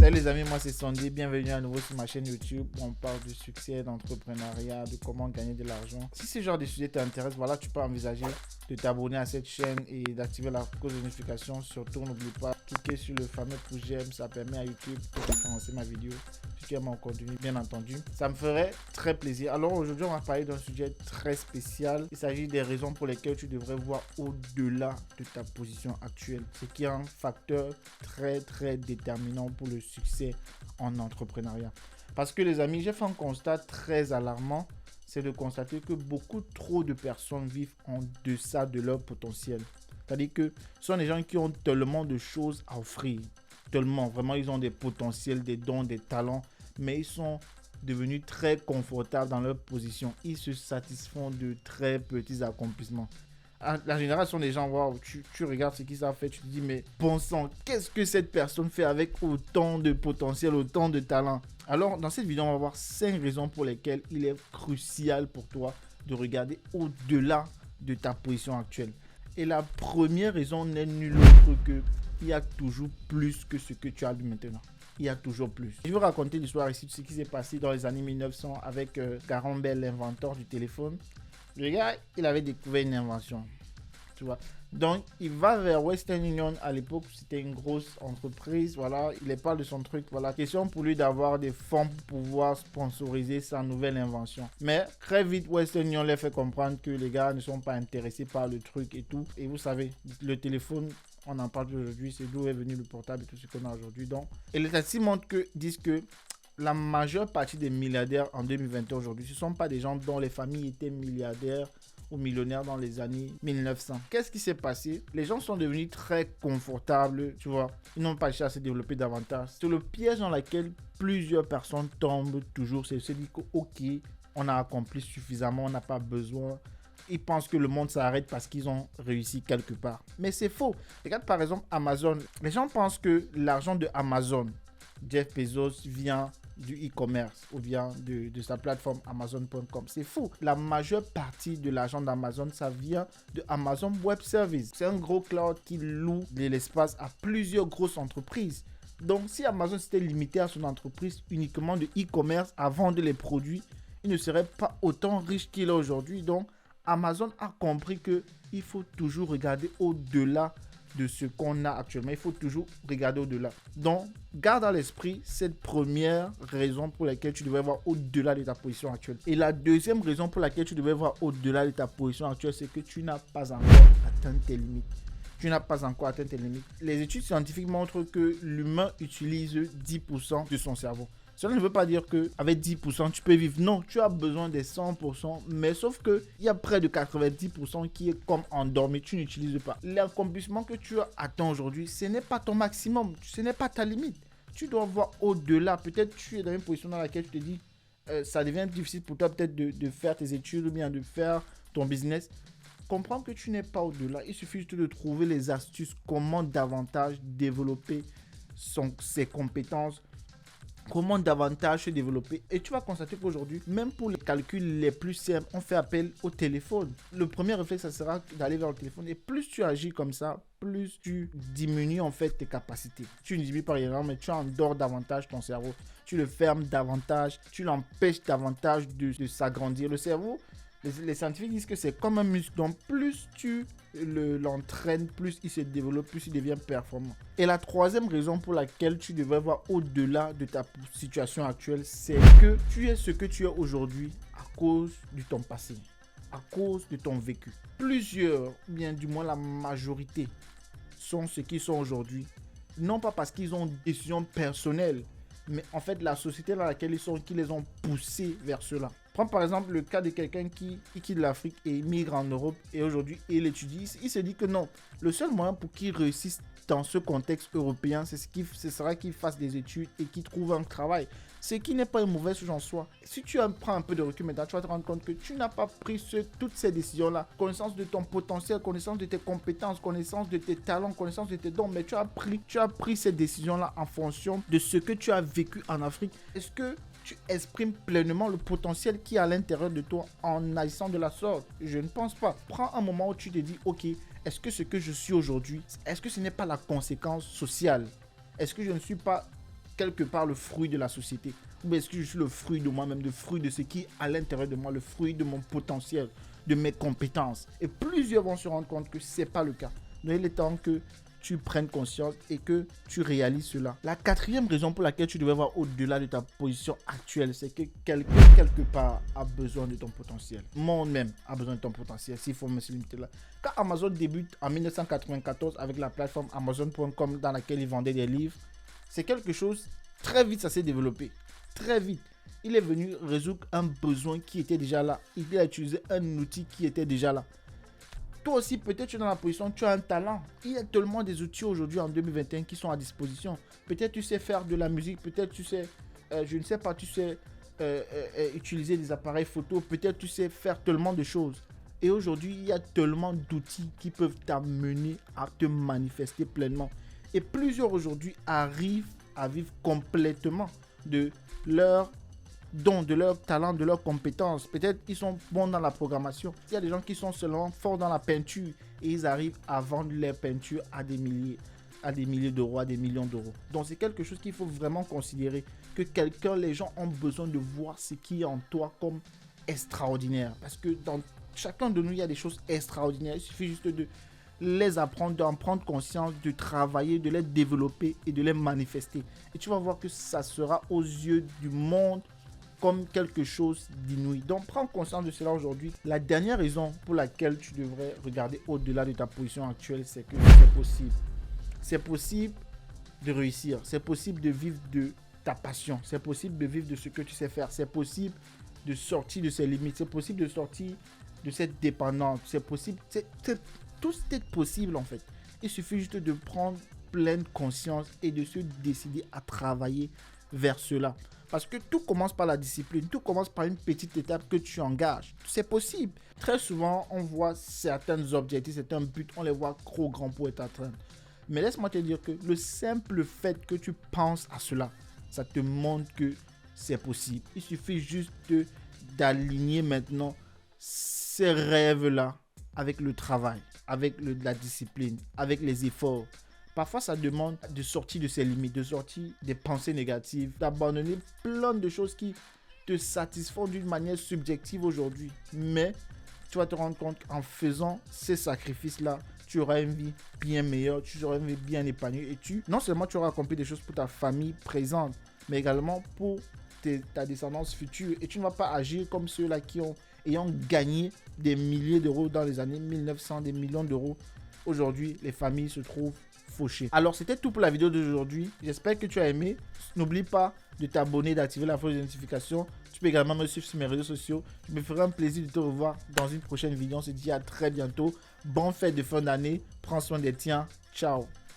Salut les amis, moi c'est Sandy, bienvenue à nouveau sur ma chaîne YouTube où on parle du succès, d'entrepreneuriat, de comment gagner de l'argent. Si ce genre de sujet t'intéresse, voilà, tu peux envisager de t'abonner à cette chaîne et d'activer la cloche de notification. Surtout, n'oublie pas, cliquer sur le fameux pouce j'aime, ça permet à YouTube de référencer ma vidéo. Si tu aimes mon contenu, bien entendu, ça me ferait très plaisir. Alors aujourd'hui, on va parler d'un sujet très spécial. Il s'agit des raisons pour lesquelles tu devrais voir au-delà de ta position actuelle. Ce qui est un facteur très déterminant pour le succès en entrepreneuriat. Parce que les amis, j'ai fait un constat très alarmant, c'est de constater que beaucoup trop de personnes vivent en deçà de leur potentiel. C'est-à-dire que ce sont des gens qui ont tellement de choses à offrir, tellement, vraiment ils ont des potentiels, des dons, des talents, mais ils sont devenus très confortables dans leur position. Ils se satisfont de très petits accomplissements. La génération des gens, waouh, tu regardes ce qu'ils ont fait, tu te dis, mais bon sang, qu'est-ce que cette personne fait avec autant de potentiel, autant de talent? Alors, dans cette vidéo, on va voir 5 raisons pour lesquelles il est crucial pour toi de regarder au-delà de ta position actuelle. Et la première raison n'est nulle autre que il y a toujours plus que ce que tu as maintenant. Il y a toujours plus. Je vais raconter l'histoire ici de ce qui s'est passé dans les années 1900 avec Graham Bell, l'inventeur du téléphone. Le gars, il avait découvert une invention, tu vois. Donc, il va vers Western Union. À l'époque, c'était une grosse entreprise, voilà. Il parle de son truc, voilà. Question pour lui d'avoir des fonds pour pouvoir sponsoriser sa nouvelle invention. Mais très vite, Western Union leur fait comprendre que les gars ne sont pas intéressés par le truc et tout. Et vous savez, le téléphone, on en parle aujourd'hui, c'est d'où est venu le portable et tout ce qu'on a aujourd'hui. Donc, et les statistiques disent que la majeure partie des milliardaires en 2021 aujourd'hui, ce ne sont pas des gens dont les familles étaient milliardaires ou millionnaires dans les années 1900. Qu'est-ce qui s'est passé? Les gens sont devenus très confortables, tu vois. Ils n'ont pas cherché à se développer davantage. C'est le piège dans lequel plusieurs personnes tombent toujours. C'est se dire que, ok, on a accompli suffisamment, on n'a pas besoin. Ils pensent que le monde s'arrête parce qu'ils ont réussi quelque part. Mais c'est faux. Regarde par exemple Amazon. Les gens pensent que l'argent de Amazon, Jeff Bezos, vient du e-commerce ou vient de sa plateforme Amazon.com. C'est faux. La majeure partie de l'argent d'Amazon, ça vient de Amazon Web Services. C'est un gros cloud qui loue de l'espace à plusieurs grosses entreprises. Donc, si Amazon s'était limité à son entreprise uniquement de e-commerce à vendre les produits, il ne serait pas autant riche qu'il est aujourd'hui. Donc, Amazon a compris qu'il faut toujours regarder au-delà de ce qu'on a actuellement. Il faut toujours regarder au-delà. Donc, garde à l'esprit cette première raison pour laquelle tu devrais voir au-delà de ta position actuelle. Et la deuxième raison pour laquelle tu devrais voir au-delà de ta position actuelle, c'est que tu n'as pas encore atteint tes limites. Tu n'as pas encore atteint tes limites. Les études scientifiques montrent que l'humain utilise 10% de son cerveau. Cela ne veut pas dire qu'avec 10%, tu peux vivre. Non, tu as besoin des 100%, mais sauf qu'il y a près de 90% qui est comme endormi, tu n'utilises pas. L'accomplissement que tu as atteint aujourd'hui, ce n'est pas ton maximum, ce n'est pas ta limite. Tu dois voir au-delà. Peut-être tu es dans une position dans laquelle tu te dis, ça devient difficile pour toi peut-être de faire tes études ou bien de faire ton business. Comprends que tu n'es pas au-delà. Il suffit juste de trouver les astuces, comment davantage développer ses compétences, comment davantage se développer. Et tu vas constater qu'aujourd'hui, même pour les calculs les plus simples, on fait appel au téléphone. Le premier réflexe, ça sera d'aller vers le téléphone. Et plus tu agis comme ça, plus tu diminues en fait tes capacités. Tu ne diminues pas rien, mais tu endors davantage ton cerveau. Tu le fermes davantage, tu l'empêches davantage de s'agrandir. Le cerveau, les scientifiques disent que c'est comme un muscle. Donc plus tu l'entraînes, plus il se développe, plus il devient performant. Et la troisième raison pour laquelle tu devrais voir au-delà de ta situation actuelle, c'est que tu es ce que tu es aujourd'hui à cause de ton passé, à cause de ton vécu. Plusieurs, bien du moins la majorité, sont ce qu'ils sont aujourd'hui, non pas parce qu'ils ont des décisions personnelles, mais en fait la société dans laquelle ils sont qui les ont poussés vers cela. Prends par exemple le cas de quelqu'un qui quitte l'Afrique et migre en Europe et aujourd'hui il étudie. Il se dit que non, le seul moyen pour qu'il réussisse dans ce contexte européen, ce sera qu'il fasse des études et qu'il trouve un travail. Ce qui n'est pas une mauvaise chose en soi. Si tu prends un peu de recul maintenant, tu vas te rendre compte que tu n'as pas pris toutes ces décisions-là. Connaissance de ton potentiel, connaissance de tes compétences, connaissance de tes talents, connaissance de tes dons. Mais tu as pris ces décisions-là en fonction de ce que tu as vécu en Afrique. Est-ce que tu exprimes pleinement le potentiel qui est à l'intérieur de toi en agissant de la sorte? Je ne pense pas. Prends un moment où tu te dis, ok, est-ce que ce que je suis aujourd'hui, est-ce que ce n'est pas la conséquence sociale? Est-ce que je ne suis pas quelque part le fruit de la société? Ou est-ce que je suis le fruit de moi-même, le fruit de ce qui est à l'intérieur de moi, le fruit de mon potentiel, de mes compétences? Et plusieurs vont se rendre compte que ce n'est pas le cas. Donc il est temps que tu prennes conscience et que tu réalises cela. La quatrième raison pour laquelle tu devrais voir au-delà de ta position actuelle, c'est que quelqu'un quelque part a besoin de ton potentiel. Monde même a besoin de ton potentiel, s'il faut me limiter là. Quand Amazon débute en 1994 avec la plateforme Amazon.com dans laquelle ils vendaient des livres, c'est quelque chose, très vite ça s'est développé. Très vite. Il est venu résoudre un besoin qui était déjà là. Il a utilisé un outil qui était déjà là. Toi aussi, peut-être tu es dans la position, tu as un talent. Il y a tellement des outils aujourd'hui en 2021 qui sont à disposition. Peut-être tu sais faire de la musique, peut-être tu sais, je ne sais pas, tu sais utiliser des appareils photo, peut-être tu sais faire tellement de choses. Et aujourd'hui, il y a tellement d'outils qui peuvent t'amener à te manifester pleinement. Et plusieurs aujourd'hui arrivent à vivre complètement de leur dons, de leur talent, de leurs compétences. Peut-être ils sont bons dans la programmation. Il y a des gens qui sont seulement forts dans la peinture et ils arrivent à vendre leur peinture à des milliers d'euros, à des millions d'euros. Donc c'est quelque chose qu'il faut vraiment considérer, que les gens ont besoin de voir ce qui est en toi comme extraordinaire. Parce que dans chacun de nous, il y a des choses extraordinaires. Il suffit juste de les apprendre, d'en prendre conscience, de travailler, de les développer et de les manifester. Et tu vas voir que ça sera aux yeux du monde comme quelque chose d'inouï. Donc prends conscience de cela aujourd'hui. La dernière raison pour laquelle tu devrais regarder au-delà de ta position actuelle, c'est que c'est possible. C'est possible de réussir. C'est possible de vivre de ta passion. C'est possible de vivre de ce que tu sais faire. C'est possible de sortir de ses limites. C'est possible de sortir de cette dépendance. C'est possible. Tout est possible en fait. Il suffit juste de prendre pleine conscience et de se décider à travailler vers cela. Parce que tout commence par la discipline, tout commence par une petite étape que tu engages. C'est possible. Très souvent, on voit certains objectifs, certains buts, on les voit trop grands pour être atteints. Mais laisse-moi te dire que le simple fait que tu penses à cela, ça te montre que c'est possible. Il suffit juste d'aligner maintenant ces rêves-là avec le travail, avec la discipline, avec les efforts. Parfois, ça demande de sortir de ses limites, de sortir des pensées négatives, d'abandonner plein de choses qui te satisfont d'une manière subjective aujourd'hui. Mais tu vas te rendre compte qu'en faisant ces sacrifices-là, tu auras une vie bien meilleure, tu auras une vie bien épanouie et non seulement tu auras accompli des choses pour ta famille présente, mais également pour ta descendance future. Et tu ne vas pas agir comme ceux-là ayant gagné des milliers d'euros dans les années 1900, des millions d'euros. Aujourd'hui, les familles se trouvent fauchées. Alors, c'était tout pour la vidéo d'aujourd'hui. J'espère que tu as aimé. N'oublie pas de t'abonner, d'activer la cloche de notification. Tu peux également me suivre sur mes réseaux sociaux. Je me ferai un plaisir de te revoir dans une prochaine vidéo. On se dit à très bientôt. Bonne fête de fin d'année. Prends soin des tiens. Ciao.